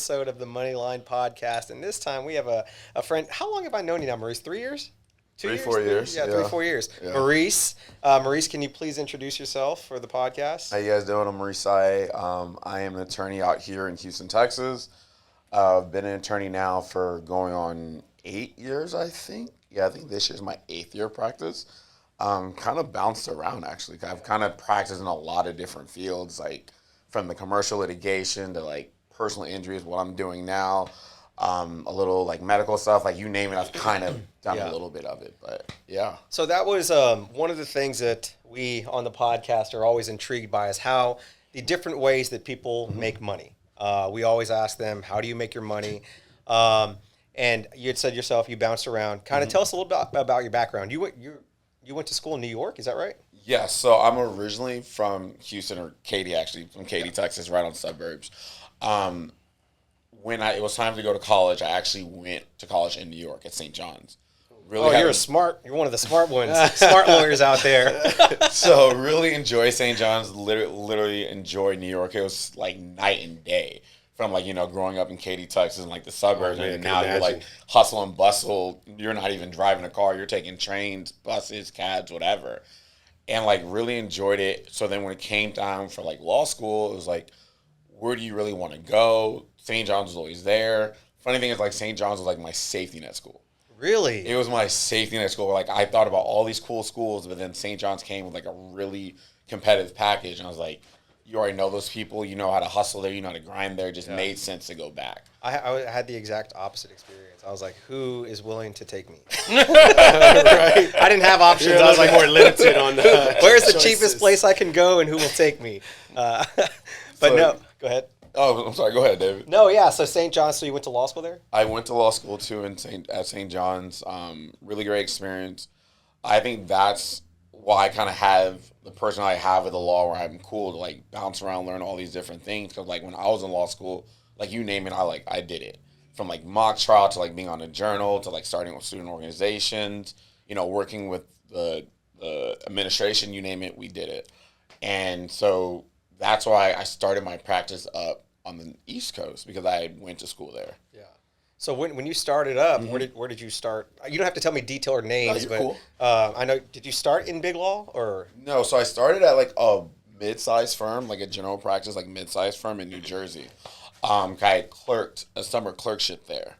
episode of the Moneyline Podcast. And this time we have a friend. How long have I known you now, Maurice? 3 years? 2 years? 4 years. Yeah, 3-4 years. Yeah. Maurice. Maurice, can you please introduce yourself for the podcast? How you guys doing? I'm Maurice Sai. I am an attorney out here in Houston, Texas. I've been an attorney now for going on 8 years, I think. Yeah, I think this year's my 8th year of practice. Kind of bounced around, actually. I've kind of practiced in a lot of different fields, like from the commercial litigation to like personal injuries, what I'm doing now, a little like medical stuff, like you name it, I've kind of done a little bit of it, but yeah. So that was one of the things that we on the podcast are always intrigued by is how the different ways that people make money. We always ask them, how do you make your money? And you had said yourself, you bounced around. Kind of tell us a little bit about your background. You went to school in New York, is that right? Yeah, so I'm originally from Houston, or Katy, actually, from Katy, Texas, right on the suburbs. When it was time to go to college, I actually went to college in New York at St. John's. Really You're one of the smart ones, smart lawyers out there. So really enjoy St. John's, literally enjoy New York. It was like night and day from like, growing up in Katy, Texas and like the suburbs. And now you're like hustle and bustle. You're not even driving a car. You're taking trains, buses, cabs, whatever. And like really enjoyed it. So then when it came time for like law school, it was like, where do you really want to go? St. John's was always there. Funny thing is like St. John's was like my safety net school. Really? It was my safety net school. Like I thought about all these cool schools, but then St. John's came with like a really competitive package. And I was like, you already know those people. You know how to hustle there. You know how to grind there. It just made sense to go back. I had the exact opposite experience. I was like, who is willing to take me? Right. I didn't have options. You're I was like, more limited on the where's the choices. cheapest place I can go and who will take me? But no, go ahead. Oh, I'm sorry. Go ahead, David. No, yeah. So St. John's, so you went to law school there? I went to law school too at St. John's. Really great experience. I think that's why I kind of have the personality I have with the law, where I'm cool to like bounce around, learn all these different things. Because like when I was in law school, like you name it, I did it. From like mock trial to like being on a journal to like starting with student organizations, working with the administration, you name it, we did it. And so that's why I started my practice up on the East Coast, because I went to school there. Yeah. So when you started up, where did you start? You don't have to tell me detailed names, you're but cool. I know. Did you start in big law or? No, so I started at like a mid-sized firm, like a general practice, like mid-sized firm in New Jersey. I had clerked a summer clerkship there.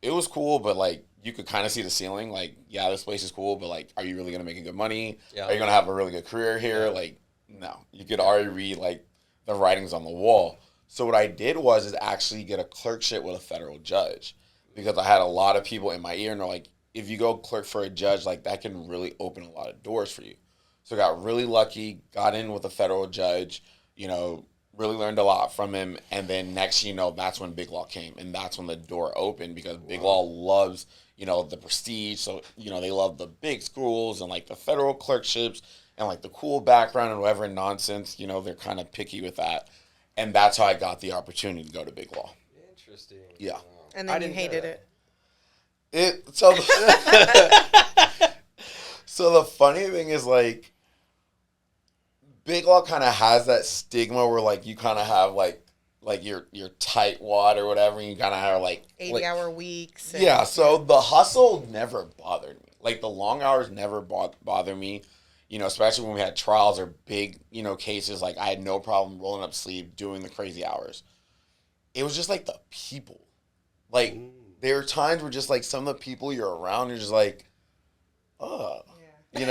It was cool, but like you could kind of see the ceiling. Like, yeah, this place is cool, but like, are you really gonna make good money? Yeah. Are you gonna have a really good career here? Like, no. You could already read like the writings on the wall. So what I did was actually get a clerkship with a federal judge, because I had a lot of people in my ear and they're like, if you go clerk for a judge, like that can really open a lot of doors for you. So I got really lucky, got in with a federal judge, really learned a lot from him. And then next, that's when Big Law came, and that's when the door opened, because Big Law loves, the prestige. So, they love the big schools and like the federal clerkships and like the cool background and whatever nonsense, they're kind of picky with that. And that's how I got the opportunity to go to Big Law. Interesting. Yeah. And then you hated it. So the funny thing is, like, Big Law kind of has that stigma where, like, you kind of have, like your tight wad or whatever, and you kind of have, like... 80-hour weeks. Yeah, so the hustle never bothered me. Like, the long hours never bother me. Especially when we had trials or big, cases, like I had no problem rolling up sleeve, doing the crazy hours. It was just like the people. Like, there are times where just like some of the people you're around, you're just like, Giving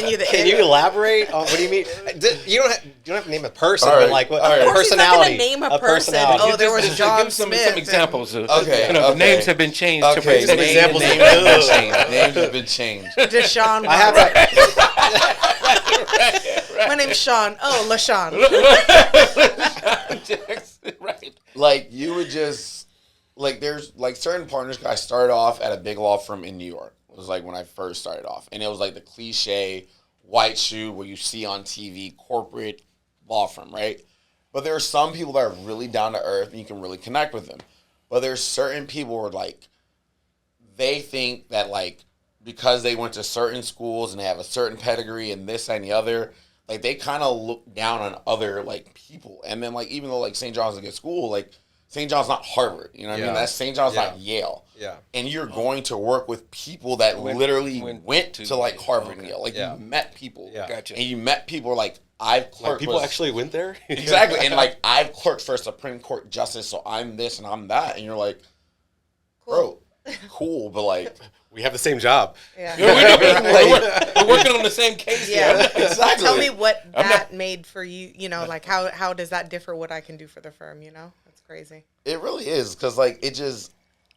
you the Can you elaborate on what do you mean? You don't have to name a person, All right. but like what All right. Of course he's not personality. gonna name a person. personality. Oh, there was Just John give some Smith. examples. Of, Okay, the names have been changed. Okay, to some examples. Names have been changed. Names have been changed. Deshaun. I have My name's Sean. Oh, LaShawn. Right. Like, you would just, like, there's, like, certain partners. I started off at a big law firm in New York. It was, like, when I first started off. And it was, like, the cliche white shoe where you see on TV, corporate law firm, right? But there are some people that are really down to earth and you can really connect with them. But there's certain people where, like, they think that, like, because they went to certain schools and they have a certain pedigree and this and the other, like they kind of look down on other like people. And then like even though like St. John's is a good school, like St. John's not Harvard. You know what I mean? That's St. John's not Yale. Yeah. And you're going to work with people that literally went to like Harvard and Yale. Like you met people. Yeah. Gotcha. And you met people like I've clerked Like people actually went there. exactly. And like I've clerked for a Supreme Court justice, so I'm this and I'm that. And you're like, bro, cool, but like We have the same job. Yeah. We're working on the same case. Yeah. exactly. Tell me what that made for you. You know, like how does that differ? What I can do for the firm? You know, that's crazy. It really is because like it just.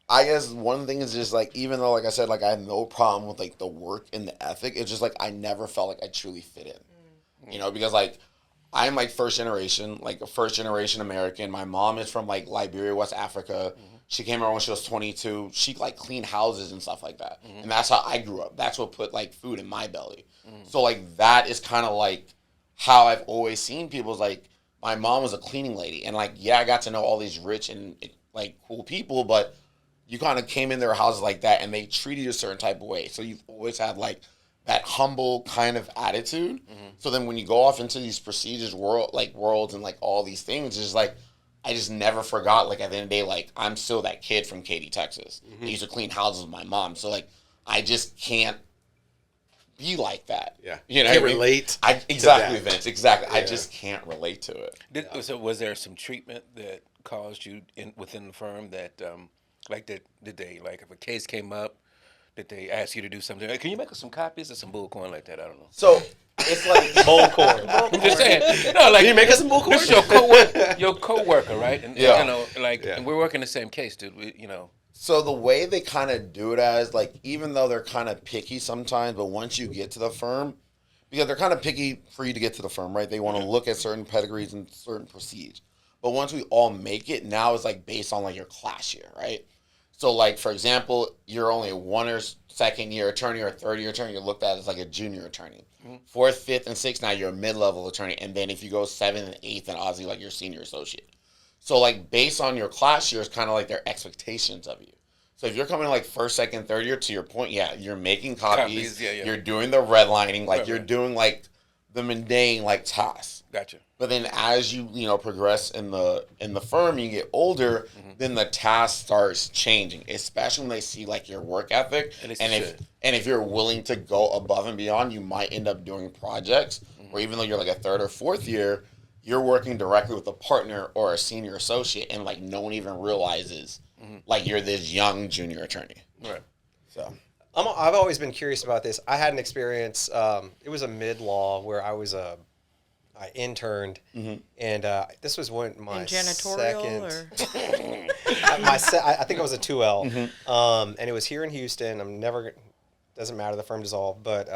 I guess one thing is just like even though like I said like I had no problem with like the work and the ethic, it's just like I never felt like I truly fit in. You know, because like I'm like first generation American. My mom is from like Liberia, West Africa. She came over when she was 22. She like cleaned houses and stuff like that. And that's how I grew up. That's what put like food in my belly. So like that is kind of like how I've always seen people is like my mom was a cleaning lady. And like, yeah, I got to know all these rich and like cool people, but you kind of came in their houses like that and they treated you a certain type of way. So you've always had like that humble kind of attitude. So then when you go off into these prestigious worlds and like all these things, it's just like, I just never forgot, like at the end of the day, like I'm still that kid from Katy, Texas. I used to clean houses with my mom. So like, I just can't be like that. Yeah. You know Can't what I mean? relate. Exactly, that. Vince. Exactly. Yeah. I just can't relate to it. So was there some treatment that caused you within the firm that, did they, like if a case came up, did they ask you to do something? Like, can you make us some copies or some bullcorn like that? I don't know. So it's like Bullcorn. I'm just saying. You know, like, Can you make us some bullcorn? This is your coworker, right? And, Yeah. you know, like, and we're working the same case, dude. You know. So the way they kind of do it as, like, even though they're kind of picky sometimes, but once you get to the firm, because they're kind of picky for you to get to the firm, right? They want to look at certain pedigrees and certain prestige. But once we all make it, now it's, like, based on, like, your class year, right? So, like, for example, you're only a 1 or 2nd year attorney or a 3rd year attorney, you're looked at as, like, a junior attorney. 4th, 5th, and 6th, now you're a mid-level attorney. And then if you go 7th and 8th, then obviously, like, you're senior associate. So, like, based on your class year, it's kind of like their expectations of you. So if you're coming like 1st, 2nd, 3rd year, to your point, yeah, you're making copies, you're doing the redlining, like you're doing like the mundane like tasks. Gotcha. But then as you progress in the firm, you get older, then the task starts changing, especially when they see like your work ethic. And if you're willing to go above and beyond, you might end up doing projects where even though you're like a 3rd or 4th year, you're working directly with a partner or a senior associate, and like no one even realizes like you're this young junior attorney. Right. So I've always been curious about this. I had an experience. It was a mid-law where I interned, and this was when my In janitorial second. or I think I was a 2L, and it was here in Houston. Doesn't matter. The firm dissolved, but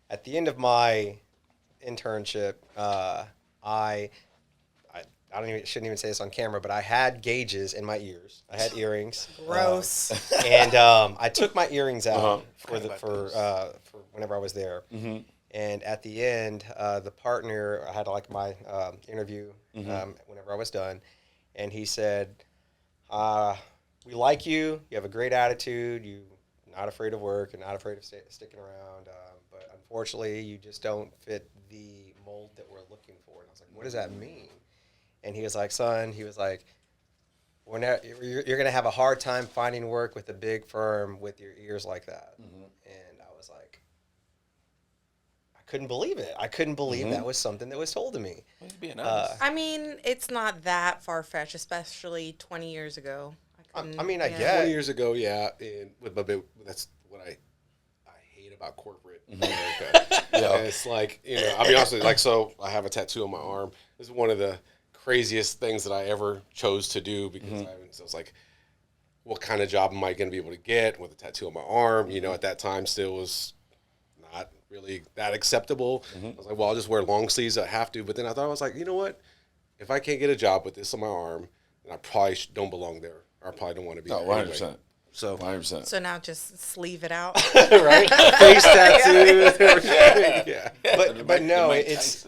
at the end of my internship, I shouldn't even say this on camera, but I had gauges in my ears. I had earrings. gross. And I took my earrings out for whenever I was there. And at the end, the partner, I had like my interview whenever I was done, and he said, "We like you. You have a great attitude. You're not afraid of work and not afraid of sticking around. But unfortunately, you just don't fit the mold that we're looking for." And I was like, "What does that mean?" And he was like, "Son," he was like, you're going to have a hard time finding work with a big firm with your ears like that." And I was like, I couldn't believe it. I couldn't believe that was something that was told to me. He's being honest. I mean, it's not that far-fetched, especially 20 years ago. I guess. 20 years ago, yeah, but that's what I hate about corporate America. And it's like, I'll be honest with you, like, so I have a tattoo on my arm. This is one of the craziest things that I ever chose to do because I was like, what kind of job am I going to be able to get with a tattoo on my arm? At that time still was not really that acceptable. I was like, well, I'll just wear long sleeves. I have to. But then I thought, I was like, you know what? If I can't get a job with this on my arm, then I probably don't belong there. Or I probably don't want to be there. 100%. Anyway. So 100%. So now just sleeve it out. right? Face tattoo. Yeah. But no, it's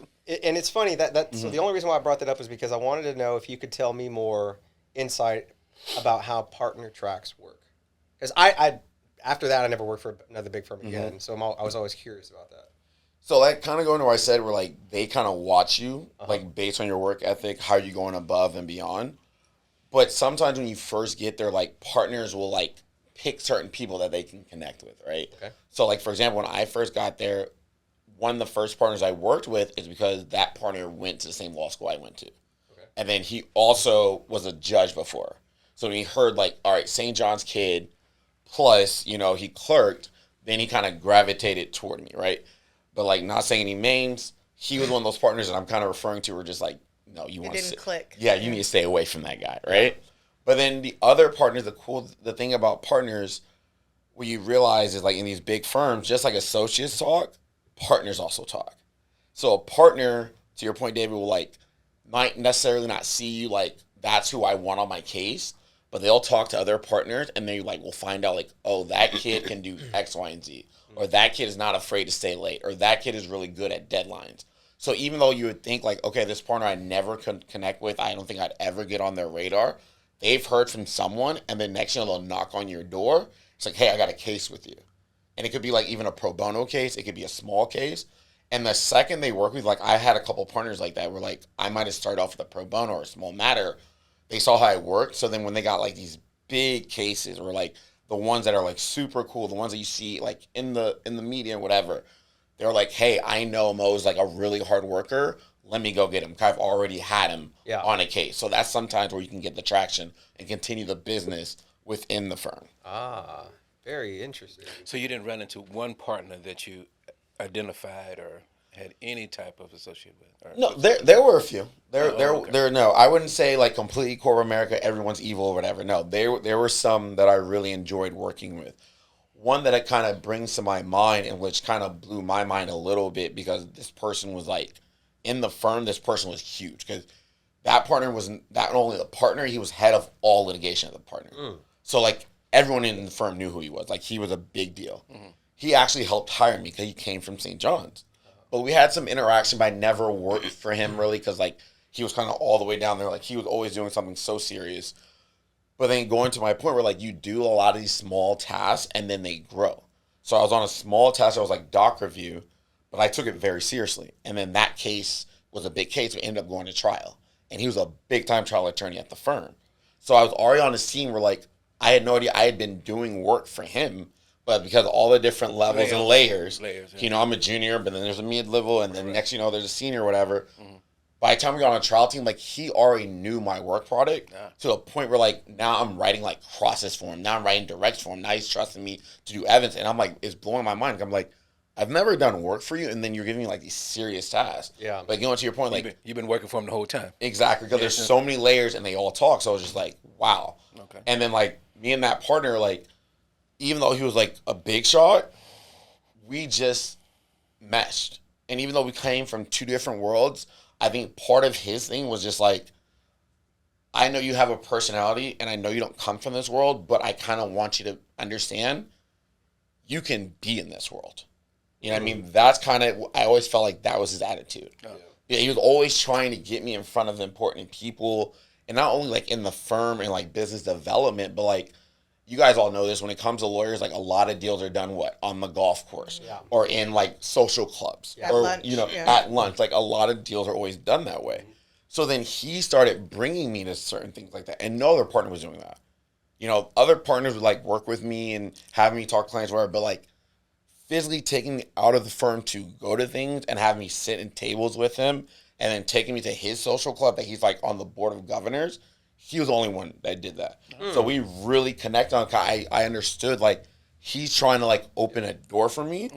funny so the only reason why I brought that up is because I wanted to know if you could tell me more insight about how partner tracks work. Because I after that I never worked for another big firm again, so I was always curious about that. So like kind of going to what I said, where like they kind of watch you, like based on your work ethic, how you're going above and beyond. But sometimes when you first get there, like partners will like pick certain people that they can connect with, right? Okay. So like for example, when I first got there, one of the first partners I worked with is because that partner went to the same law school I went to. Okay. And then he also was a judge before. So when he heard like, all right, St. John's kid, plus, you know, he clerked, then he kind of gravitated toward me, right? But like not saying any names, he was one of those partners that I'm kind of referring to were just like, no, you want to click. Yeah, you need to stay away from that guy, right? Yeah. But then the other partners, the thing about partners, what you realize is like in these big firms, just like associates talk, partners also talk. So a partner, to your point, David, will like might necessarily not see you like that's who I want on my case, but they'll talk to other partners and they like will find out like, oh, that kid can do X, Y, and Z, or that kid is not afraid to stay late, or that kid is really good at deadlines. So even though you would think like, okay, this partner I never could connect with, I don't think I'd ever get on their radar. They've heard from someone, and then next thing they'll knock on your door. It's like, hey, I got a case with you. And it could be like even a pro bono case. It could be a small case. And the second they work with, like I had a couple partners like that where like I might have started off with a pro bono or a small matter. They saw how I worked. So then when they got like these big cases or like the ones that are like super cool, the ones that you see like in the media and whatever, they're like, hey, I know Mo's like a really hard worker. Let me go get him. I've already had him on a case. So that's sometimes where you can get the traction and continue the business within the firm. Ah, very interesting. So you didn't run into one partner that you identified or had any type of associate with? No, there were a few. No, I wouldn't say like completely corporate America, everyone's evil or whatever. No, there were some that I really enjoyed working with. One that it kind of brings to my mind and which kind of blew my mind a little bit because this person was like, in the firm, this person was huge because that partner was not only the partner, he was head of all litigation of the partner. So like everyone in the firm knew who he was. Like he was a big deal. He actually helped hire me because he came from St. John's. But we had some interaction, but I never worked for him really because like he was kind of all the way down there. Like he was always doing something so serious. But then going to my point where like you do a lot of these small tasks and then they grow. So I was on a small task. I was like doc review, but I took it very seriously. And then that case was a big case. We ended up going to trial. And he was a big time trial attorney at the firm. So I was already on a scene where like I had no idea I had been doing work for him. But because of all the different levels and layers yeah. You know, I'm a junior, but then there's a mid-level, and then next you know, there's a senior or whatever. By the time we got on a trial team, like, he already knew my work product to a point where, like, now I'm writing, like, crosses for him. Now I'm writing directs for him. Now he's trusting me to do evidence. And I'm like, it's blowing my mind. I'm like, I've never done work for you, and then you're giving me, like, these serious tasks. Yeah. Like, going to your point, like... You've been working for him the whole time. Exactly, because there's so many layers, and they all talk. So I was just like, wow. Okay. And then, like, me and that partner, like... Even though he was like a big shot, we just meshed. And even though we came from two different worlds, I think part of his thing was just like, I know you have a personality and I know you don't come from this world, but I kind of want you to understand you can be in this world. You know what I mean? That's kind of, I always felt like that was his attitude. Yeah, he was always trying to get me in front of important people, and not only like in the firm and like business development, but like, you guys all know this, when it comes to lawyers, like a lot of deals are done on the golf course or in like social clubs or lunch, at lunch. Like a lot of deals are always done that way. So then he started bringing me to certain things like that, and no other partner was doing that. You know, other partners would like work with me and have me talk to clients, whatever, but like physically taking me out of the firm to go to things and have me sit in tables with him, and then taking me to his social club that he's like on the board of governors. He was the only one that did that. So we really connected on. I understood, like, he's trying to, like, open a door for me.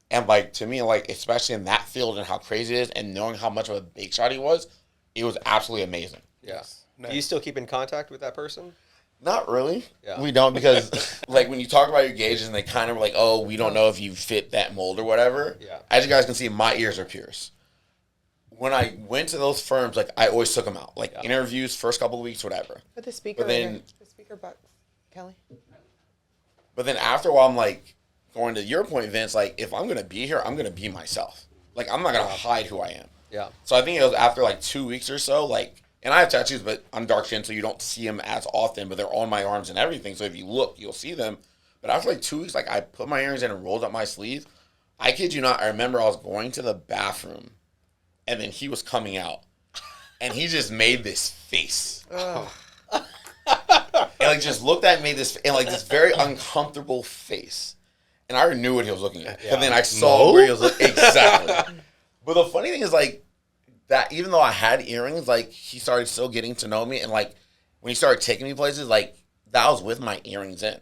And, like, to me, like, especially in that field and how crazy it is and knowing how much of a big shot he was, it was absolutely amazing. Yeah. Nice. Do you still keep in contact with that person? Not really. Yeah. We don't, because, like, when you talk about your gauges and they kind of were like, oh, we don't know if you fit that mold or whatever. Yeah. As you guys can see, my ears are pierced. When I went to those firms, like, I always took them out. Like, interviews, first couple of weeks, whatever. Put the speaker the speaker box, Kelly. But then after a while, I'm like, going to your point, Vince, like, if I'm going to be here, I'm going to be myself. Like, I'm not going to hide who I am. Yeah. So I think it was after, like, 2 weeks or so, like, and I have tattoos, but I'm dark skinned, so you don't see them as often, but they're on my arms and everything. So if you look, you'll see them. But after, like, 2 weeks, like, I put my earrings in and rolled up my sleeve. I kid you not, I remember I was going to the bathroom, and then he was coming out, and he just made this face. And like just looked at me, made this, and like this very uncomfortable face. And I already knew what he was looking at. And then I saw where he was looking. Exactly. But the funny thing is, like, that even though I had earrings, like, he started still getting to know me. And, like, when he started taking me places, like, that was with my earrings in.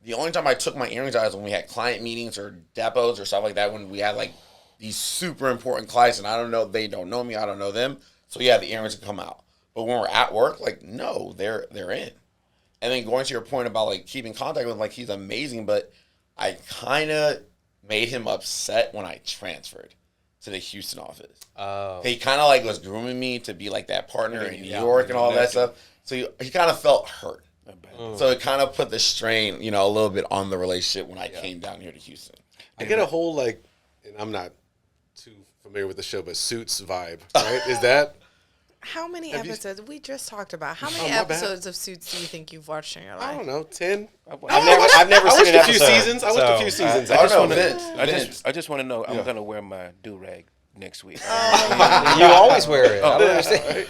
The only time I took my earrings out was when we had client meetings or depots or stuff like that, when we had, like, these super important clients. And I don't know, they don't know me, I don't know them. So, yeah, the earrings would come out. But when we're at work, like, no, they're in. And then going to your point about, like, keeping contact with him, like, he's amazing, but I kind of made him upset when I transferred to the Houston office. Oh. He kind of like was grooming me to be like that partner in New York and all that stuff. So he kind of felt hurt. So it kind of put the strain, you know, a little bit on the relationship when I came down here to Houston. I get a whole like, and I'm not too familiar with the show, but Suits vibe, right? Is that? How many episodes? We just talked about. How many my bad. episodes of Suits do you think you've watched in your life? I don't know, 10. I've never I seen watched an a few episode, seasons. I watched a few seasons. I don't know, I just want to know. I'm gonna wear my do rag next week. You always wear it. I don't understand.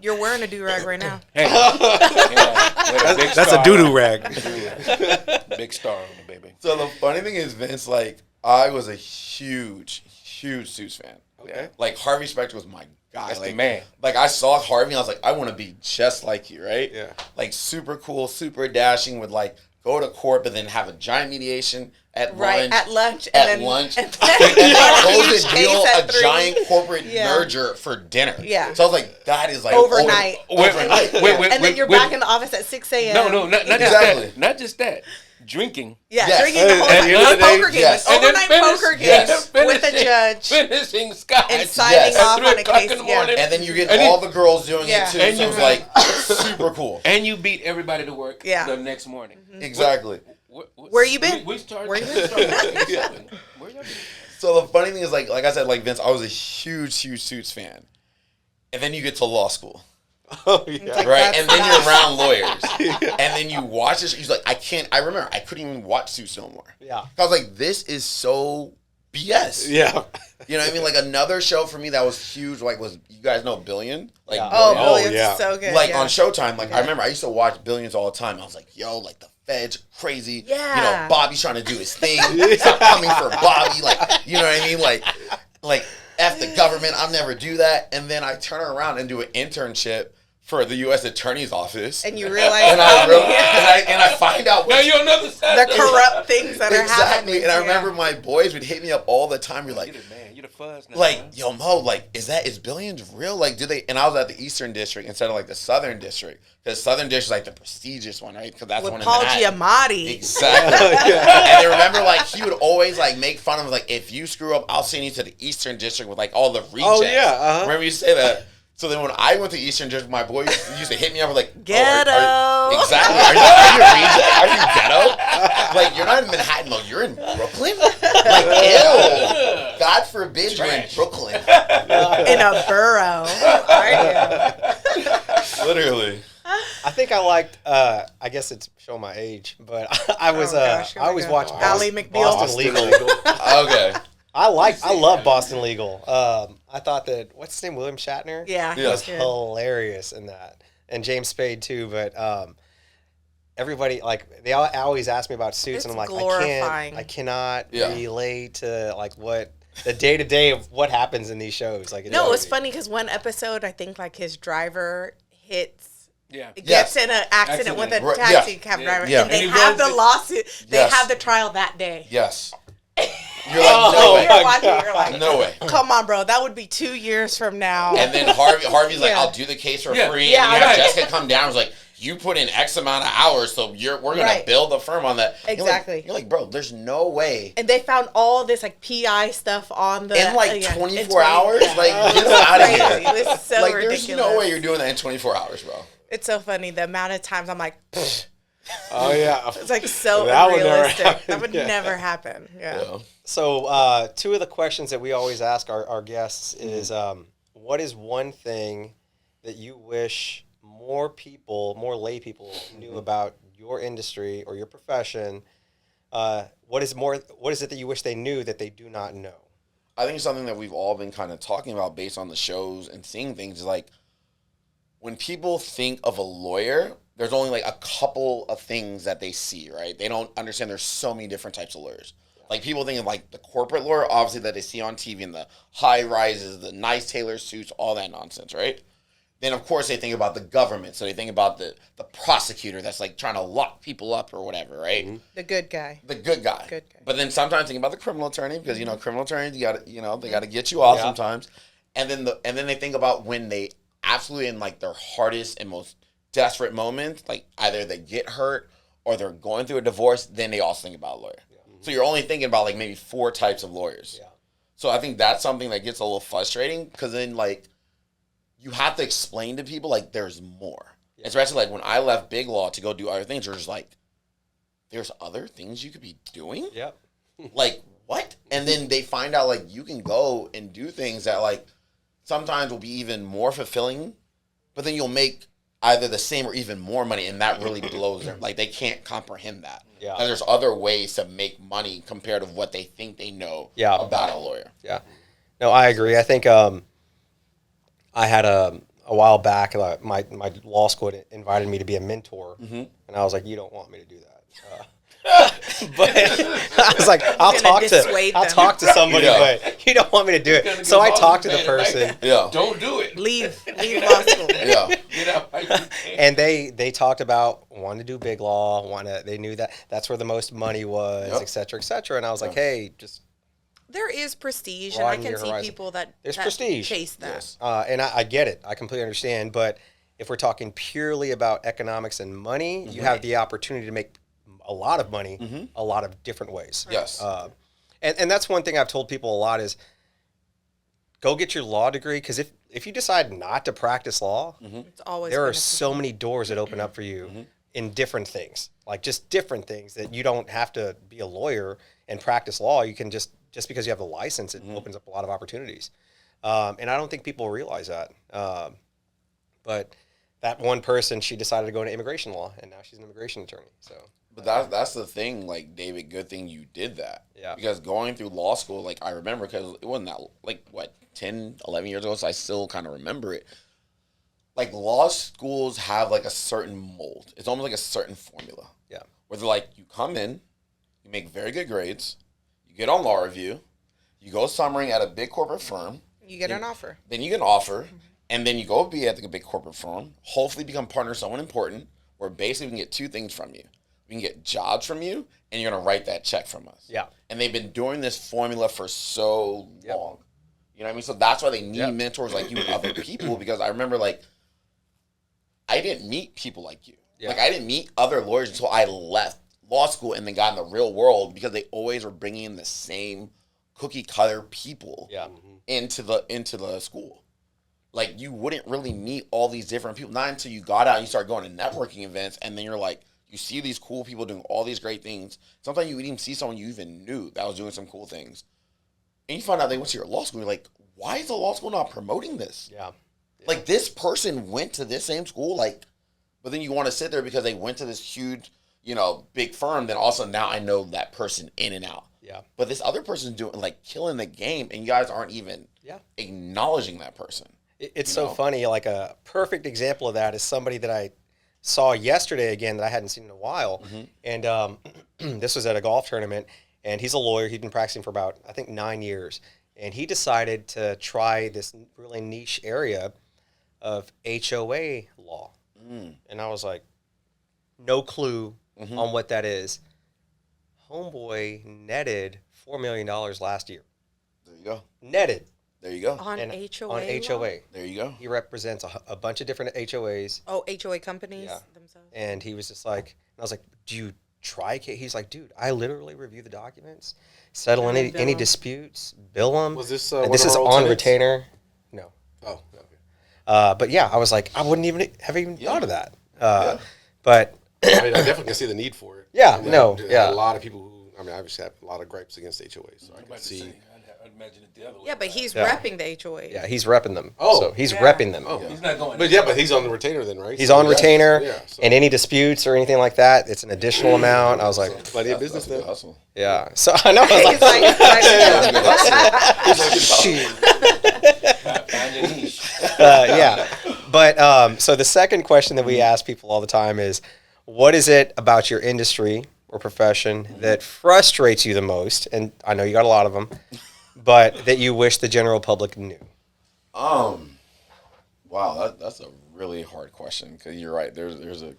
You're wearing a do-rag right now. Hey, That's a doo-doo rag. big star on it, baby. So the funny thing is, Vince, like, I was a huge Suits fan. Okay. Like, Harvey Specter was my guy. That's like, the man. Like, I saw Harvey and I was like, I want to be just like you, right? Yeah. Like, super cool, super dashing, would, like, go to court, but then have a giant mediation at Right, lunch. at lunch. At And then, lunch. And And then close huge the deal, case at a 3. giant corporate Yeah. merger for dinner. Yeah. So I was like, that is like Overnight. Overnight. And then you're back in the office at 6 a.m. No, not just Exactly. that. Not just that. Drinking. Yeah, Yes. drinking the whole At night. the end of the day, Poker games. yes. And then Overnight finish- poker games yes. with a judge. Finishing scotch. And signing Yes. off At on 3 a o'clock case. in the Yeah. morning. And then you get And all then- the girls doing Yeah. it too. And So you- it was like super cool. And you beat everybody to work Yeah. the next morning. Exactly. Where you been? We started. Where you we been? started at 7. Where y'all been? So the funny thing is, like I said, like Vince, I was a huge Suits fan. And then you get to law school. Oh, yeah. Right? That's And then not- you're around lawyers. And then you watch this. He's like, I remember, I couldn't even watch Suits no more. Yeah. I was like, this is so BS. Yeah. You know what I mean? Like, another show for me that was huge, like, was, you guys know Billion? Like, Yeah. Oh, Oh, Billions yeah. is so good. like yeah. on Showtime, like I remember I used to watch Billions all the time. I was like, yo, like the feds crazy. You Yeah. know, Bobby's trying to do his thing. Stop coming for Bobby. Like, you know what I mean? Like F the government. I'll never do that. And then I turn around and do an internship for the U.S. Attorney's Office. And you realize and I find out Now what you're another side. the corrupt things that are happening. exactly. And I Yeah. remember my boys would hit me up all the time. You're like, You're the man. You're the fuzz now. like, yo, Mo, like, is Billions real? Like, do they? And I was at the Eastern District instead of like the Southern District, because Southern District is like the prestigious one, right? Because that's With one in Paul Manhattan. Giamatti. Exactly. And I remember, like, he would always like make fun of like, if you screw up, I'll send you to the Eastern District with like all the rejects. Oh, yeah, uh-huh. Remember you say that? So then when I went to Eastern District, my boys used to hit me up with like, Ghetto. exactly. Are you a reject? Are you ghetto? Like, you're not in Manhattan, though. You're in Brooklyn? Like, ew. God forbid you're in Brooklyn. In a borough. Are you? Literally. I think I liked. I guess it's showing my age, but I was. gosh, here I we always go. watched Ally Boston, McBeal. Boston Legal. Okay. I love Boston Legal. I thought that what's his name, William Shatner. Yeah, Yeah. was he's good. hilarious in that, and James Spade too. But everybody like they always ask me about Suits, It's and I'm like, glorifying. I cannot Yeah. relate to like what the day to day of what happens in these shows. Like, No, it's funny because one episode, I think like his driver hits. Yeah. Gets Yes. in an accident with a Right, taxi yeah. cab Yeah. driver, Yeah. and they And he have runs the it- lawsuit. They Yes. have the trial that day. Yes. You're like, no Oh, way. You're watching, you're like, No way. come on, bro, that would be 2 years from now. And then Harvey's like, Yeah. I'll do the case for Yeah. free. Yeah, And you have right. Jessica come down and was like, you put in X amount of hours, so we're going Right. to build the firm on that. Exactly. You're like, bro, there's no way. And they found all this like PI stuff on the In like yeah, 24 in 20 hours? yeah. Like, get out of Crazy. here. It was so Like, ridiculous. there's no way you're doing that in 24 hours, bro. It's so funny the amount of times I'm like, Oh, yeah. it's like so That would never unrealistic. happen, That would yeah. never happen. Yeah. Yeah. So, two of the questions that we always ask our guests is, what is one thing that you wish more lay people knew about your industry or your profession What is it that you wish they knew that they do not know? I think something that we've all been kind of talking about based on the shows and seeing things is like when people think of a lawyer, there's only like a couple of things that they see, right? They don't understand there's so many different types of lawyers. Like people think of like the corporate lawyer, obviously that they see on TV and the high rises, the nice tailored suits, all that nonsense, right? Then of course they think about the government. So they think about the prosecutor that's like trying to lock people up or whatever, right? Mm-hmm. The good guy. The good guy. Good guy. But then sometimes think about the criminal attorney because criminal attorneys they got to get you off sometimes. And then they think about when they absolutely in like their hardest and most desperate moments, like either they get hurt or they're going through a divorce, then they also think about a lawyer. Yeah. So you're only thinking about like maybe 4 types of lawyers. Yeah. So I think that's something that gets a little frustrating because then like you have to explain to people like there's more. Yeah. Especially like when I left Big Law to go do other things, there's like there's other things you could be doing? Yep. Like what? And then they find out like you can go and do things that like sometimes will be even more fulfilling, but then you'll make either the same or even more money, and that really blows them. Like they can't comprehend that. Yeah. And there's other ways to make money compared to what they think they know about a lawyer. Yeah. No, I agree. I think I had a while back, my law school invited me to be a mentor, and I was like, you don't want me to do that. But I was like, I'll talk to somebody, but you don't want me to do it. So I talked to the person. Yeah. Don't do it. Leave law school. Yeah. And they talked about wanting to do big law, they knew that's where the most money was, et cetera, et cetera. And I was like, hey, just there is prestige, and I can see horizon. people that prestige. chase that. Yes. And I get it. I completely understand. But if we're talking purely about economics and money, you have the opportunity to make a lot of money a lot of different ways. Yes. And that's one thing I've told people a lot is go get your law degree, because if you decide not to practice law, It's always there are so many doors that open up for you in different things, like just different things that you don't have to be a lawyer and practice law. You can just because you have the license, it opens up a lot of opportunities. And I don't think people realize that. But that one person, she decided to go into immigration law, and now she's an immigration attorney. So, but that's the thing, like David, good thing you did that. Yeah. Because going through law school, like I remember, because it wasn't that like 10, 11 years ago, so I still kind of remember it. Like law schools have like a certain mold. It's almost like a certain formula. Yeah. Where they're like, you come in, you make very good grades, you get on law review, you go summering at a big corporate firm. You get an offer. Then you get an offer, and then you go be at the big corporate firm, hopefully become partner with someone important, where basically we can get 2 things from you. We can get jobs from you, and you're going to write that check from us. Yeah. And they've been doing this formula for so long. You know what I mean? So that's why they need mentors like you and other people, because I remember, like, I didn't meet people like you. Yeah. Like, I didn't meet other lawyers until I left law school and then got in the real world, because they always were bringing in the same cookie-cutter people into the school. Like, you wouldn't really meet all these different people, not until you got out and you start going to networking events, and then you're like, you see these cool people doing all these great things. Sometimes you would even see someone you even knew that was doing some cool things. And you find out they went to your law school, and you're like, why is the law school not promoting this? Yeah. Like, this person went to this same school, like, but then you want to sit there because they went to this huge, big firm, then also now I know that person in and out. Yeah. But this other person's doing, like, killing the game, and you guys aren't even acknowledging that person. It's so funny. Like, a perfect example of that is somebody that I saw yesterday again that I hadn't seen in a while. And this was at a golf tournament, and he's a lawyer. He'd been practicing for about, I think, 9 years. And he decided to try this really niche area of HOA law. And I was like, no clue on what that is. Homeboy netted $4 million last year. There you go. Netted. There you go. On HOA? On HOA. Law? There you go. He represents a bunch of different HOAs. Oh, HOA companies themselves? And he was just like, and I was like, do you try? He's like, dude, I literally review the documents, settle any disputes, bill them. Was this this is on retainer? No. Oh, okay. But yeah, I was like, I wouldn't even have thought of that. But I mean, I definitely can see the need for it. Yeah, I mean, no, a lot of people who, I mean, I obviously have a lot of gripes against HOAs, so I can see. I'd imagine it the other way. Yeah, but he's Yeah. repping the HOA. Yeah, he's repping them. Oh. So he's Yeah. repping them. Oh. He's not going. But he's on the retainer then, right? He's So on retainer, Yeah. So and any disputes or anything like that, it's an additional amount. I was like, plenty of business That's a good then. hustle. yeah. So I know. I was He's like, Find your niche. yeah. But so the second question that we ask people all the time is, what is it about your industry or profession that frustrates you the most? And I know you got a lot of them, but that you wish the general public knew. Wow, that's a really hard question because you're right. There's a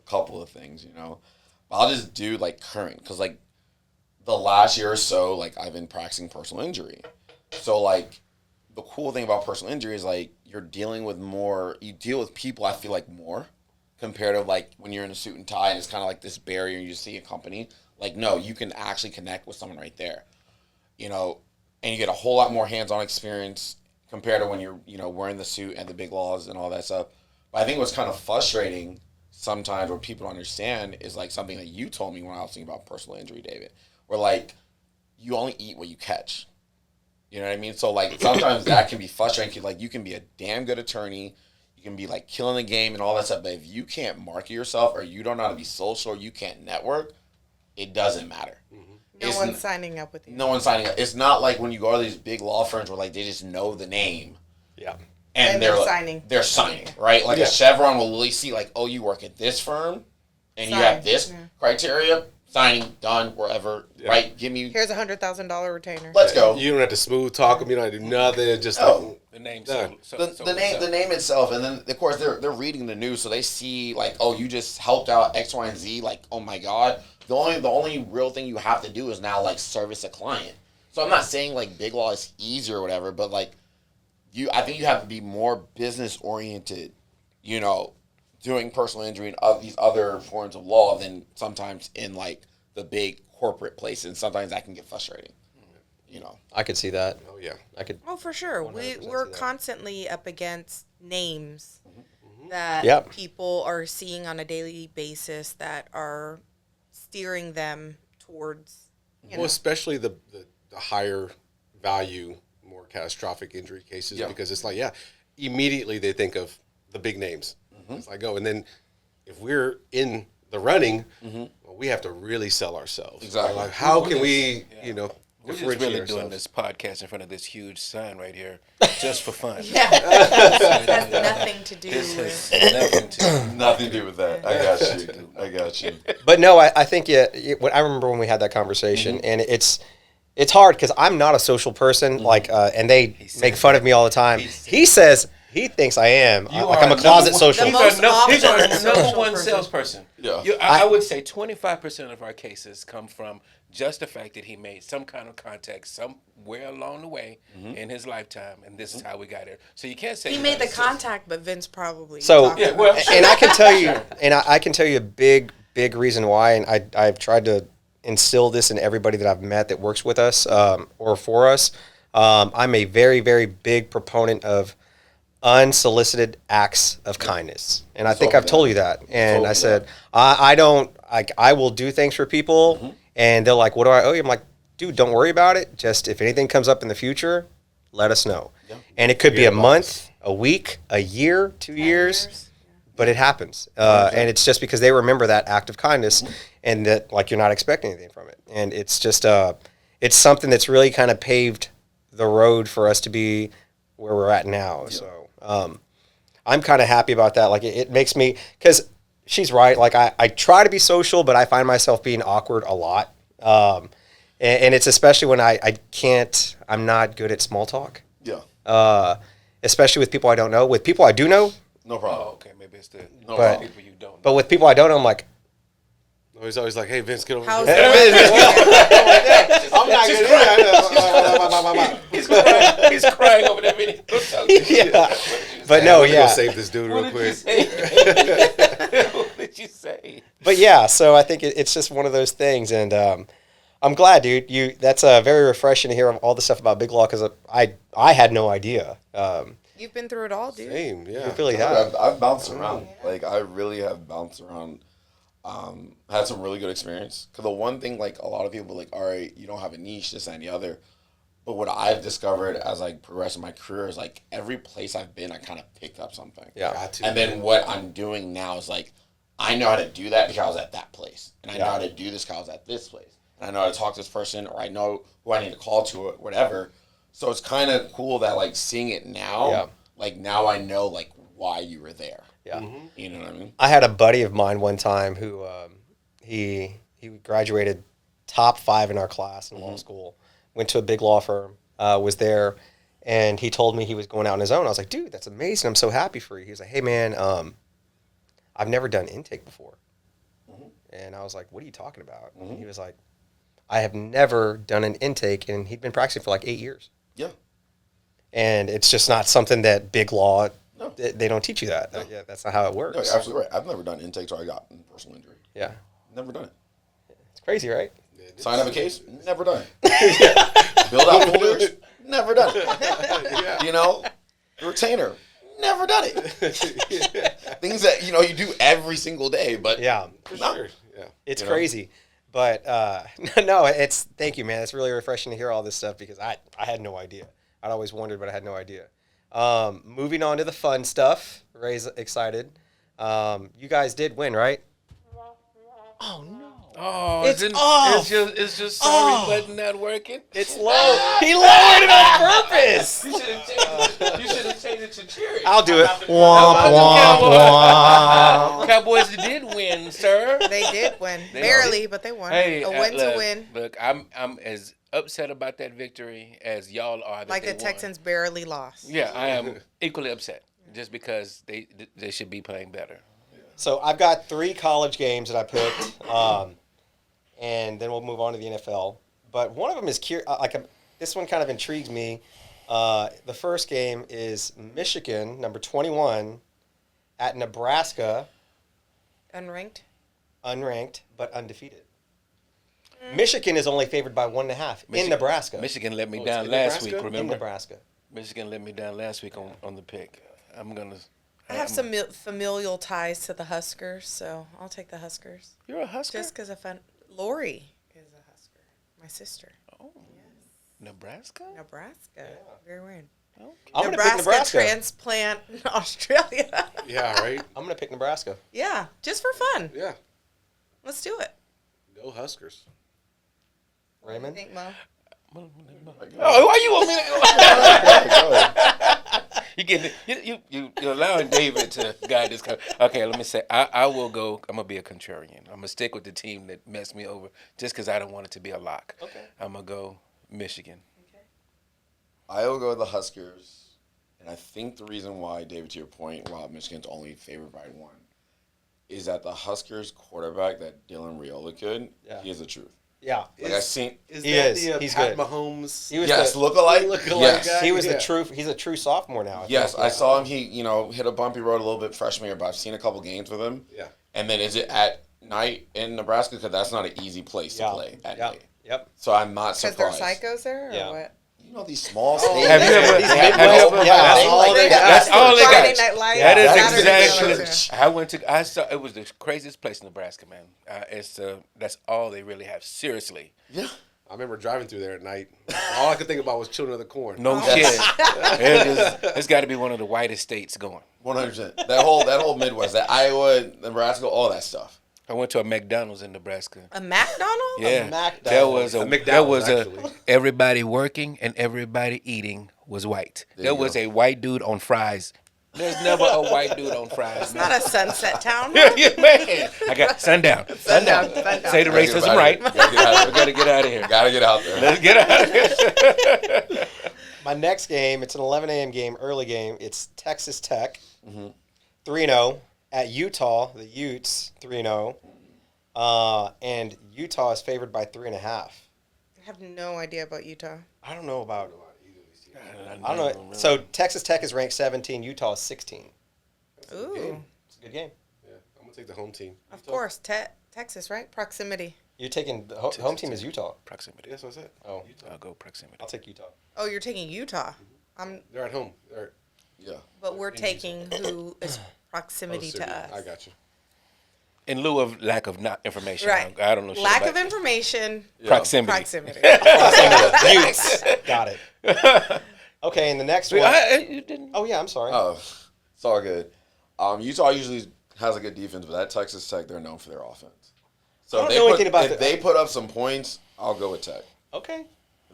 couple of things, you know. I'll just do like current because like the last year or so, like I've been practicing personal injury. So like the cool thing about personal injury is like you're dealing with more. You deal with people. I feel like more compared to like when you're in a suit and tie and it's kind of like this barrier. You see a company like no, you can actually connect with someone right there, you know, and you get a whole lot more hands-on experience compared to when you're, you know, wearing the suit and the big laws and all that stuff. But I think what's kind of frustrating sometimes where people don't understand is like something that you told me when I was thinking about personal injury, David, where like you only eat what you catch. You know what I mean? So like sometimes that can be frustrating 'cause, like you can be a damn good attorney, you can be like killing the game and all that stuff, but if you can't market yourself or you don't know how to be social or you can't network, it doesn't matter. No one's signing up with you. No one's signing up. It's not like when you go to these big law firms where like they just know the name. Yeah. And they're they're like- signing. They're signing, right? Like a Chevron will literally see like, oh, you work at this firm and you have Sign. this Yeah. criteria, signing, done, wherever, right? Give me, Here's $100,000 retainer. let's go. You don't have to smooth talk them. You don't have to do nothing. It's just No. like, The name. Yeah. The name itself, and then of course they're reading the news, so they see like, oh, you just helped out X, Y, and Z. Like, oh my God, the only real thing you have to do is now like service a client. So I'm not saying like big law is easy or whatever, but like I think you have to be more business oriented, you know, doing personal injury and these other forms of law than sometimes in like the big corporate places. And sometimes that can get frustrating, you know. I could see that. oh yeah. I could. Oh, for sure. 100% We're see that. constantly up against names that Yep. people are seeing on a daily basis that are steering them towards, you know. Well, especially the higher value, more catastrophic injury cases, Yeah. because it's like, yeah, immediately they think of the big names. It's like, oh, and then if we're in the running, well, we have to really sell ourselves. Exactly. Like, how can we, you know, We're just differentiate really doing ourselves? this podcast in front of this huge sign right here, just for fun. Yeah. It has nothing to do This with. has nothing to. Nothing to do with that. I got you. But no, I think I remember when we had that conversation, and it's hard because I'm not a social person. Like, and they make fun of me all the time. He says he thinks I am. Like I'm a closet social. The most He's our often number social one person. salesperson. Yeah. I would say 25% of our cases come from just the fact that he made some kind of contact somewhere along the way in his lifetime, and this is how we got here. So you can't say He you're made not the a salesperson. contact, but Vince probably. So talked Yeah, about well, it. and I can tell you, and I can tell you a big reason why, and I've tried to instill this in everybody that I've met that works with us or for us. I'm a very, very big proponent of unsolicited acts of kindness, and I think I've told you that. And I said I will do things for people, and they're like, "What do I owe you?" I'm like, "Dude, don't worry about it. Just if anything comes up in the future, let us know." And it could be a month, a week, a year, 2 years. But it happens, and it's just because they remember that act of kindness, and that like you're not expecting anything from it, and it's just it's something that's really kind of paved the road for us to be where we're at now. So I'm kind of happy about that. Like it makes me, because she's right. Like I try to be social, but I find myself being awkward a lot, and it's especially when I'm not good at small talk, especially with people I don't know. With people I do know. No Oh, problem. okay, maybe it's the But- people you don't know. But with people I don't know, I'm like, He's always like, hey, Vince, get over How's here. the I'm not good. He's crying over that video. yeah. But no, Let me go yeah. save this dude real What did you quick. say? What did you say? But yeah, so I think it's just one of those things, and I'm glad, dude. That's very refreshing to hear all the stuff about Big Law, because I had no idea. You've been through it all, dude. Same, yeah. You really have. I've bounced around. Like I really have bounced around. Had some really good experience. Because the one thing, like a lot of people, were like, all right, you don't have a niche, this and the other. But what I've discovered as I progress in my career is like every place I've been, I kind of picked up something. Yeah. Got to. And then what I'm doing now is like, I know how to do that because I was at that place. And I know how to do this because I was at this place. And I know how to talk to this person, or I know who I need to call to, or whatever. So it's kind of cool that like seeing it now, like now I know like why you were there. Yeah. You know what I mean? I had a buddy of mine one time who he graduated top 5 in our class in law school, went to a big law firm, was there, and he told me he was going out on his own. I was like, dude, that's amazing. I'm so happy for you. He was like, hey, man, I've never done intake before. And I was like, what are you talking about? And he was like, I have never done an intake, and he'd been practicing for like 8 years. Yeah. And it's just not something that big law, No. they don't teach you that. Yeah, that's not how it works. No, you're absolutely right. I've never done intakes or I got personal injury. Yeah. Never done it. It's crazy, right? Sign up a case? Never done it. Build out folders? Never done it. You know, retainer? Never done it. Things that, you know, you do every single day, but Yeah. For no. sure. Yeah. It's You know? crazy. But no, it's thank you, man. It's really refreshing to hear all this stuff because I had no idea. I'd always wondered, but I had no idea. Moving on to the fun stuff. Ray's excited. You guys did win, right? Oh no. Oh, It's off. It's just sorry button not working. It's low. He lowered it on purpose. You should have changed it to cheering. I'll do it. Womp, womp, womp. Cowboys did win, sir. They did win. They Barely, but they won. Hey, a win's look, a win. Look, I'm as upset about that victory as y'all are. That Like they the won. Texans barely lost. Yeah, I am equally upset just because they should be playing better. So I've got 3 college games that I picked, and then we'll move on to the NFL. But one of them is this one kind of intrigues me. The first game is Michigan, number 21, at Nebraska, Unranked. unranked but undefeated. Michigan is only favored by 1.5 in Nebraska. Michigan let me it's down in last Nebraska? week. In Remember, Nebraska. Michigan let me down last week on the pick. I have some familial ties to the Huskers, so I'll take the Huskers. You're a Husker. Just because Lori is a Husker. My sister. Oh, Nebraska. Nebraska. Very weird. Okay. I'm going to pick Nebraska. transplant in Australia. Yeah, right? I'm going to pick Nebraska. Yeah, just for fun. Yeah. Let's do it. Go Huskers. Raymond? Think, Mo? Oh, why you want me to? Go ahead. You're allowing David to guide this. Okay, let me say, I will go. I'm gonna be a contrarian. I'm gonna stick with the team that messed me over, just because I don't want it to be a lock. Okay. I'm gonna go Michigan. I will go with the Huskers. And I think the reason why, David, to your point, Rob, Michigan's only favored by 1, is that the Huskers quarterback, that Dylan Raiola kid, he is the truth. Yeah. Like I've seen. Is He that is. the He's Pat good. Mahomes? He was Yes, the, look-alike. Look-alike Yes. guy. he was Yeah. the true. He's a true sophomore now. I Yes, think. I saw him. He, hit a bumpy road a little bit freshman year, but I've seen a couple games with him. Yeah. And then is it at night in Nebraska? Because that's not an easy place to play at night. Yep. So I'm not Because they're surprised. psychos there, or Yeah. what? You know these small states. Have you ever? These have Midwest- you ever- yeah, that's They all like they that. got. That's all they Friday got. Night Lights. That is Saturday Night exactly. Church. I saw. It was the craziest place in Nebraska, man. That's all they really have. Seriously. Yeah. I remember driving through there at night. All I could think about was Children of the Corn. No shit. It's got to be one of the whitest states going. 100%. That whole Midwest, that Iowa, Nebraska, all that stuff. I went to a McDonald's in Nebraska. A McDonald's? Yeah, McDonald's. there was a actually. everybody working and everybody eating was white. There you was go. a white dude on fries. There's never a white dude on fries. Not a sunset town. Yeah, man. I got sundown. Sundown. Sundown. Say the Gotta get racism out right. of here. Gotta get out of We here. gotta get out of here. Gotta get out there. Let's get out of here. My next game, it's an 11 a.m. game, early game. It's Texas Tech, Mm-hmm. 3-0 at Utah. The Utes 3-0, and Utah is favored by 3.5. I have no idea about Utah. I don't know about. I don't know. So Texas Tech is ranked 17. Utah is 16. Ooh. It's a good game. Yeah, I'm going to take the home team. Of course. Texas, right? Proximity. You're taking the home team is Utah. Proximity. That's what I said. Oh, I'll go proximity. I'll take Utah. Oh, you're taking Utah. They're at home. Yeah. But we're taking who is proximity city. to us. I got you. In lieu of lack of not information. Right. I don't know. shit Lack about of information. proximity. Proximity. Utes. Got it. Okay, and the next one. You didn't. Oh yeah, I'm sorry. Oh, it's all good. Utah usually has a good defense, but that Texas Tech, they're known for their offense. So I don't know anything about if they put up some points, I'll go with Tech. Okay.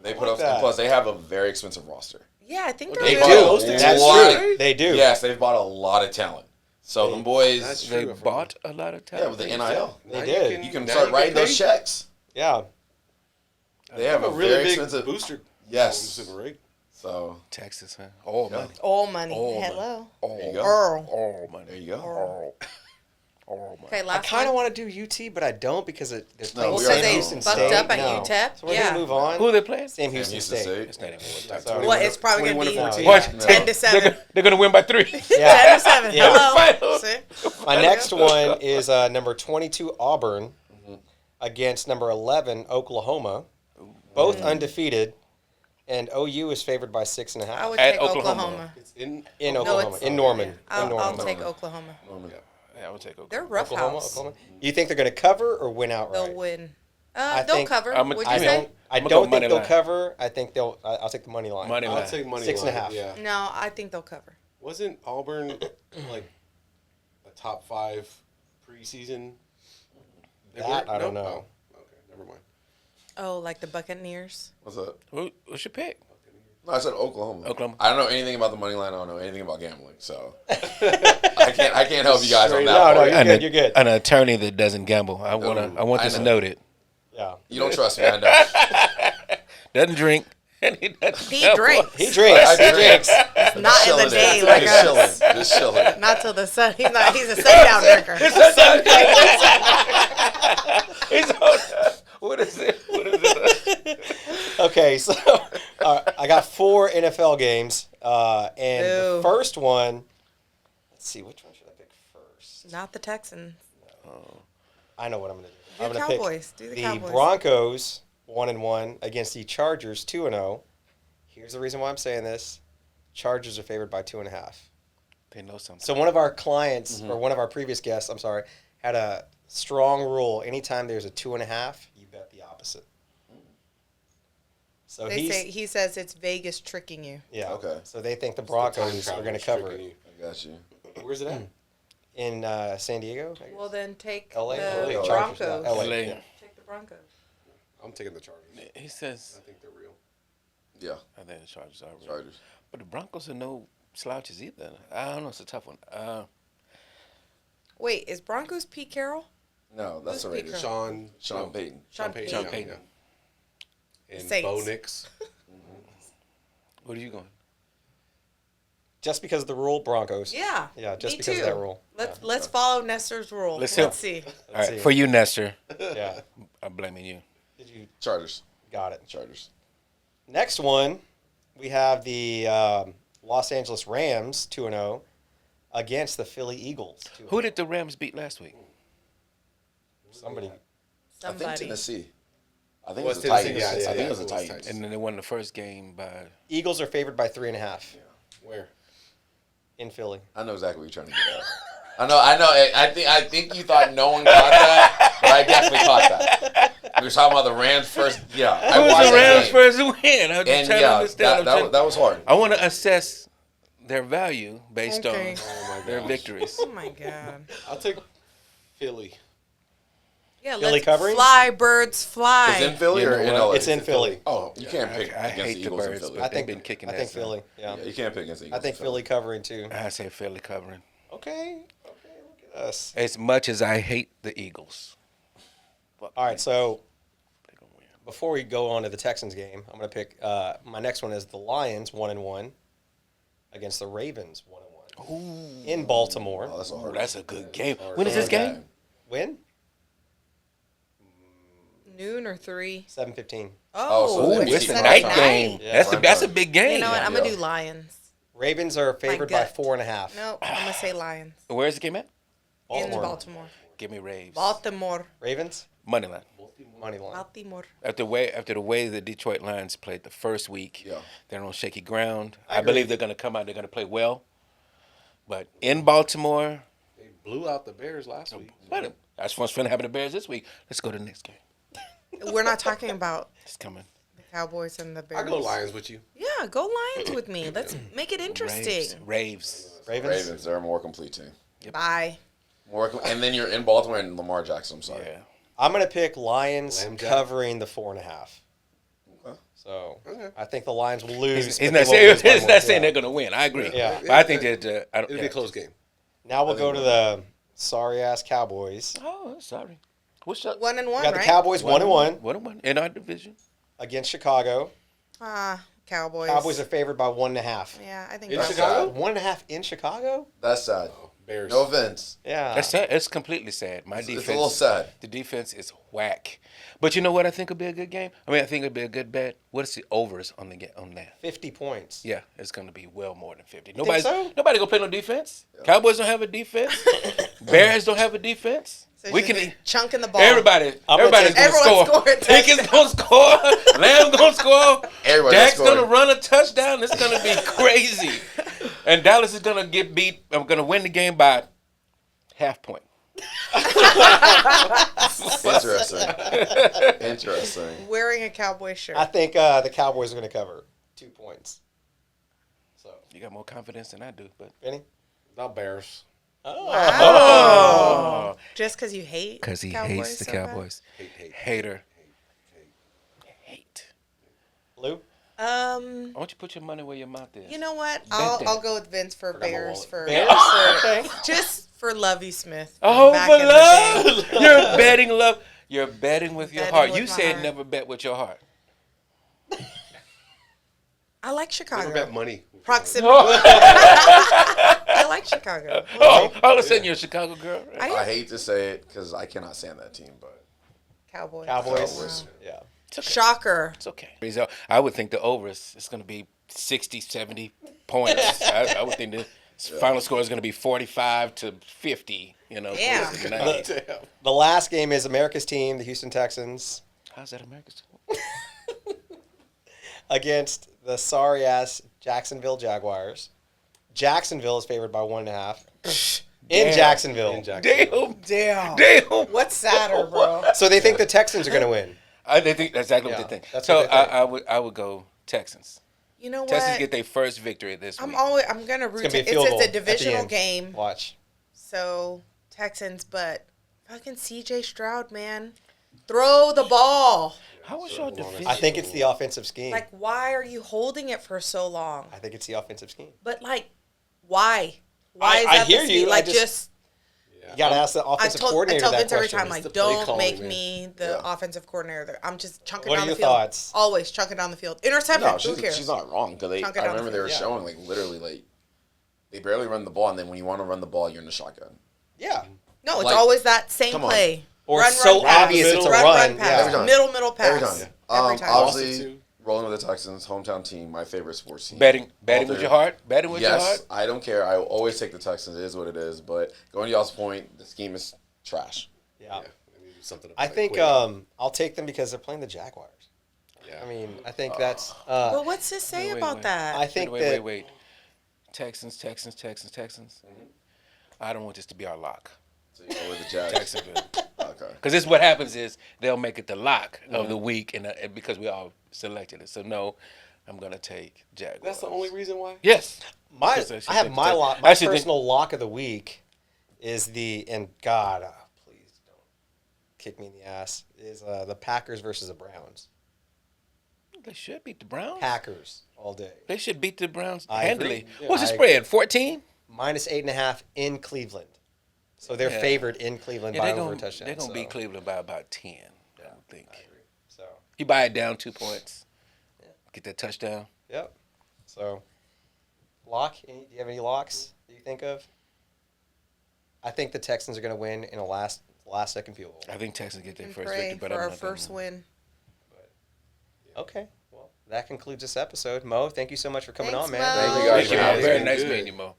They I put like up, that. and plus they have a very expensive roster. Yeah, I think They they're do. really- That's lot. true. They do. Yes, they've bought a lot of talent. So them boys, That's They true. bought a lot of talent. yeah, with the NIL, They Now did. you can now start you writing those pay. checks. Yeah. They have a a really very big expensive booster. Yes. bonus, right? So Texas, huh? All money. all money. All money. Hello. there you go. Earl. All money. There you go. All money. Okay, I last kind of one. want to do UT, but I don't because they're No, playing we Sam already they Houston fucked State. up at No. UTEP? So we're Yeah. gonna move on. Who are they playing? Sam Houston State. It's not even worth talking So about. Well, it's probably going to 21 be to 14. What? 10 to 7. They're gonna win by 3. 10 Yeah. to 7. Yeah. Hello. See? My next one is number 22 Auburn against number 11 Oklahoma, both undefeated, and OU is favored by 6.5 I would At take Oklahoma. Oklahoma. It's in. in No, Oklahoma, it's- in Norman. in I'll Norman. take Oklahoma. Yeah, I would take Oklahoma. They're rough Oklahoma. house. Oklahoma. You think they're going to cover or win outright? They'll win. I They'll think- cover. I'm a- Would I you say? don't. I I'ma go don't think money they'll line. cover. I think they'll. I'll take the money line. Money I'll line. take money 6.5. line, Yeah. No, I think they'll cover. Wasn't Auburn like a top 5 preseason? That I don't know. Oh, okay, never mind. Oh, like the Buccaneers? What's up? What's your pick? No, I said Oklahoma. Oklahoma. I don't know anything about the money line. I don't know anything about gambling, so I can't help you guys on Straight- that. no, part. you're good. You're good. An attorney that doesn't gamble. I want I this know. noted. Yeah. You don't trust me, I know. Doesn't drink. And he doesn't He gamble. drinks. He drinks. I He drinks. Not in the Chilling day there. like just us. chilling, just chilling. Not till the sun. He's a sundown drinker. What is it? What is it? Okay, so I got 4 NFL games, and the Boo. first one. Let's see, which one should I pick first? Not the Texans. I know what I'm going to do. Do I'm the going to Cowboys. Do pick the the Cowboys. Broncos 1-1 against the Chargers 2-0. Here's the reason why I'm saying this: Chargers are favored by 2.5. They know something. So one of our clients, or one of our previous guests, I'm sorry, had a strong rule. Anytime there's a 2.5, you bet the opposite. So He says it's Vegas tricking you. yeah. Okay. So they think the Time Broncos are travel going to is cover tricking it you. I got you. Where's it at? in San Diego. I guess? Well, then take LA? the LA Broncos. Chargers, LA. LA. Yeah. Take the Broncos. I'm taking the Chargers. He says, I think they're real. Yeah, I think the Chargers are real. Chargers. But the Broncos are no slouches either. I don't know. It's a tough one. Wait, is Broncos Pete Carroll? No, that's the Who's Raiders. Pete Sean Payton. Sean Payton. Sean yeah, Payton. yeah. And Saints. Bo Nix. Where are you going? Just because of the rule, Broncos. Yeah. Yeah, just me because too. of that rule. Let's follow Nestor's rule. Let's Let's see. see. All right, see. for you, Nestor. Yeah. I'm blaming you. Did you Chargers. got it? Chargers. Next one, we have the Los Angeles Rams 2-0 against the Philly Eagles. 2-0. Who did the Rams beat last week? Somebody. I think Somebody. Tennessee. I think Well, it was the Tennessee, Titans. yeah, I think yeah, it was the it was Titans. Titans. And then they won the first game by. Eagles are favored by 3.5 Where? in Philly. I know exactly what you're trying to get at. I know. I think you thought no one caught that, but I definitely caught that. We were talking about the Rams first. Yeah, I Who's watched the that Rams game. first win? I'm just And trying to yeah, understand. that was hard. I want to assess their value based Okay. on Oh my their gosh. victories. Oh my God. I'll take Philly. Yeah, Philly let's covering? fly, birds, fly. It's in Philly You or know in what? LA? It's in Philly. Oh, you can't pick I against hate the the Eagles in birds, Philly. but I they've think been kicking I think ass now. Philly. Yeah. Yeah, you can't pick against the I Eagles. think in Philly covering too. I say Philly covering. Okay. Okay. Look at us. As much as I hate the Eagles. Fuck All right. So they gonna win. before we go on to the Texans game, I'm going to pick my next one is the Lions 1-1 against the Ravens 1-1 in Baltimore. Oh, that's a Oh, hard. that's a good game. When is this game? Win Noon or 3. 7:15. Oh, so Ooh, it's it's NBC a prime night time. game. Yeah. That's a big game. You know what? I'm going to Yeah. do Lions. Ravens are favored by gut. 4.5. No, I'm going to say Lions. Where's the game at? In Baltimore. Give me Raves. Baltimore. Ravens Money line. money line. Baltimore. After the way the Detroit Lions played the first week, Yeah. they're on shaky ground. I I agree. believe they're going to come out. They're going to play well. But in Baltimore, blew out the Bears last week. But that's what's going to happen to the Bears this week. Let's go to the next game. We're not talking about It's coming. the Cowboys and the Bears. I go Lions with you. Yeah, go Lions with me. Let's make it interesting. Raves. Ravens, they're a more complete team. Bye. And then you're in Baltimore and Lamar Jackson. I'm sorry. Yeah. I'm going to pick Lions Lamb Jack. covering the 4.5. Okay. So Okay. I think the Lions will lose. He's but not they won't lose by saying, more. they're going to win. I agree. Yeah. But I think that I don't. It'll be a close game. Now we'll go to the sorry-ass Cowboys. Oh, sorry. What's up? 1-1, We got the right? Cowboys 1-1 1-1 in our division. against Chicago. Cowboys. Cowboys are favored by 1.5. Yeah, I think In Cowboys. Chicago? 1.5 in Chicago? That's sad. Bears. No offense. Yeah. That's sad. It's completely sad. My defense. It's a little sad. The defense is whack. But you know what I think would be a good game? I mean, I think it'd be a good bet. What is the overs on that? 50 points. Yeah, it's going to be well more than 50. so? Nobody going to play no defense. Cowboys don't have a defense. Bears don't have a defense. So We it's can just be chunking the ball. Everybody's I'm gonna going to Everyone's score. scoring Pickens going to score. Lamb's going to score. Everybody's Dak's going to scoring. run a touchdown. It's going to be crazy. And Dallas is going to get beat. I'm going to win the game by half point. Interesting. Wearing a cowboy shirt. I think the Cowboys are going to cover 2 points. So, You got more confidence than I do, but Benny? Not Bears. Oh. Just because you hate Because he Cowboys hates the so bad? Cowboys. Hate. Hater. Hate. Lou? Why don't you put your money where your mouth is? You know what? Bet I'll that. go with Vince for Bears for Bears? Okay. just for Lovey Smith. Oh, back for in the day. love. You're betting love. You're betting with your Betting heart. with You my said heart. never bet with your heart. I like Never Chicago. bet money. Proximity. I like Chicago. Oh, all of a sudden you're a Chicago girl. Right? I hate to say it because I cannot stand that team, but Cowboys. Cowboys? Yeah. Shocker. It's okay. So I would think the over is going to be 60, 70 points. I would think the final score is going to be 45 to 50. You know, Yeah. towards the night. Damn. The last game is America's team, the Houston Texans, How's that America's? against the sorry-ass Jacksonville Jaguars. Jacksonville is favored by 1.5 in Damn. Jacksonville. In Jacksonville. Damn. Damn. Damn. What's sadder, bro? So they think the Texans are going to win. They think that's exactly Yeah, what they think. that's So what they think. I would go Texans. You know what? Texans get their first victory this week. I'm gonna root. It's gonna be a It's field goal a at the divisional end. game, Watch. so Texans. But fucking C.J. Stroud, man, throw the ball. How was your division? I think it's the offensive scheme. Like, why are you holding it for so long? I think it's the offensive scheme. But like, why? Why is I that hear the you, scheme? I Like, just- just You got to ask the I offensive told coordinator that Vince every question. time, like, the play don't calling, make man. me the offensive coordinator. I'm just chunking What are down your the field. thoughts? Always chunking down the field. Interception. no, Who cares? she's not wrong because Chunk it I down the remember they were field. showing like literally like they barely run the ball, and then when you want to run the ball, you're in the shotgun. Yeah. No, it's Like, always that same come on. play. Or run, it's so run, pass. obvious it's a run, run. pass. Yeah. Every time. Middle pass. Every time. Every time. Obviously, Lost it too. rolling with the Texans, hometown team, my favorite sports team. betting All with three. your heart. Betting with your Yes, heart. I don't care. I will always take the Texans. It is what it is. But going to y'all's point, the scheme is trash. Yeah. Yeah, I need something to I play think quick. I'll take them because they're playing the Jaguars. Yeah. I mean, I think that's. Well, what's this say Wait, about wait. that? I think wait, that. wait. Texans. I don't want this to be our lock. So you go with the Jags. Jacksonville. Okay. Because this what happens is they'll make it the lock of the week, and because we all selected it. So no, I'm gonna take Jaguars. That's the only reason why. Yes. My, Because I should I have think my that- lock. I My should think- personal lock of the week is and God, please don't kick me in the ass. Is the Packers versus the Browns. They should beat the Browns. Packers all day. They should beat the Browns I handily. agree. Yeah, What's the I spread? 14. Minus 8.5 in Cleveland. So they're Yeah. favored in Cleveland Yeah, by they're over a gonna touchdown. they're gonna so. beat Cleveland by about 10. I would think. So You buy it down 2 points. Get that touchdown. yep. So lock. Do you have any locks that you think of? I think the Texans are going to win in a last second field goal. I think Texans get their And first pray victory, but for I'm our not gonna- first win. Okay. Well, that concludes this episode. Mo, thank you so much for coming Thanks, on, man. Mo. Thank you guys Thank you, for Mo. having Very me. nice Good. meeting you, Mo.